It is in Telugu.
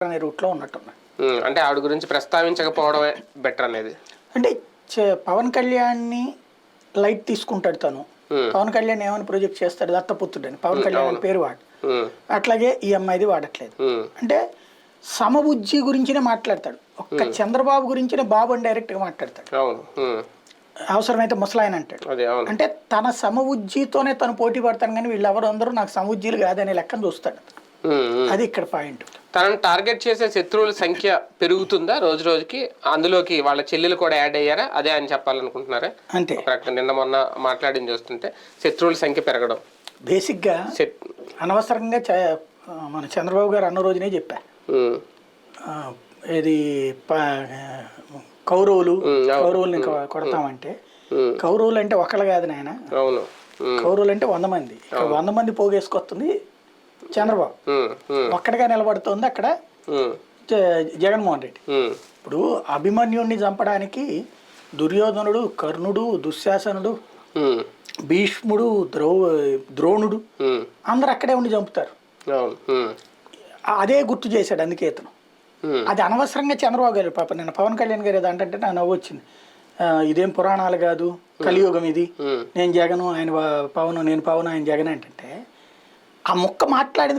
అనే రూట్లో ఉన్నట్టున్నాడు. అంటే ఆవిడ గురించి ప్రస్తావించకపోవడమే బెటర్ అనేది. అంటే పవన్ కళ్యాణ్ని లైట్ తీసుకుంటాడు తను. పవన్ కళ్యాణ్ ఏమని ప్రొజెక్ట్ చేస్తాడు, దత్తపుత్రుడని. పవన్ కళ్యాణ్ అని పేరు వాడు. అట్లాగే ఈ అమ్మాయిది వాడట్లేదు. అంటే సమబుజ్జి గురించినే మాట్లాడతాడు. ఒక్క చంద్రబాబు గురించినే బాబు అని డైరెక్ట్గా మాట్లాడతాడు. అవసరమైతే ముసలాయన అంటాడు. అంటే తన సమబుజ్జితోనే తను పోటీ పడతాను, కానీ వీళ్ళెవరు అందరూ నాకు సమబుజ్జీలు కాదనే లెక్కను చూస్తాడు. అది ఇక్కడ పాయింట్. తనను టార్గెట్ చేసే శత్రువుల సంఖ్య పెరుగుతుందా రోజు రోజుకి? అందులోకి వాళ్ళ చెల్లెలు కూడా యాడ్ అయ్యారా? అదే ఆయన చెప్పాలనుకుంటున్నారా? అంతే. నిన్న మొన్న మాట్లాడింది చూస్తుంటే శత్రువుల సంఖ్య పెరగడం బేసిక్గా అనవసరంగా మన చంద్రబాబు గారు అన్న రోజునే చెప్పా, ఇది కౌరవుల్ని కొడతామంటే, కౌరవులు అంటే ఒకళ్ళు కాదు నాయన, కౌరవులు అంటే 100 మంది. 100 మంది పోగేసుకొస్తుంది చంద్రబాబు, ఒక్కడిగా నిలబడుతుంది అక్కడ జగన్మోహన్ రెడ్డి. ఇప్పుడు అభిమన్యుడిని చంపడానికి దుర్యోధనుడు, కర్ణుడు, దుశ్శాసనుడు, భీష్ముడు, ద్రోణుడు అందరు అక్కడే ఉండి చంపుతారు. అదే గుర్తు చేశాడు అందుకే ఇతను. అది అనవసరంగా చంద్రబాబు గారు పాప నిన్న పవన్ కళ్యాణ్ గారు ఏదంటే నాకు నవ్వు వచ్చింది. ఇదేం పురాణాలు కాదు, కలియుగం ఇది, నేను జగను ఆయన పవన్, నేను పవన్ ఆయన జగన్ అంటే ఆ ముక్క మాట్లాడింది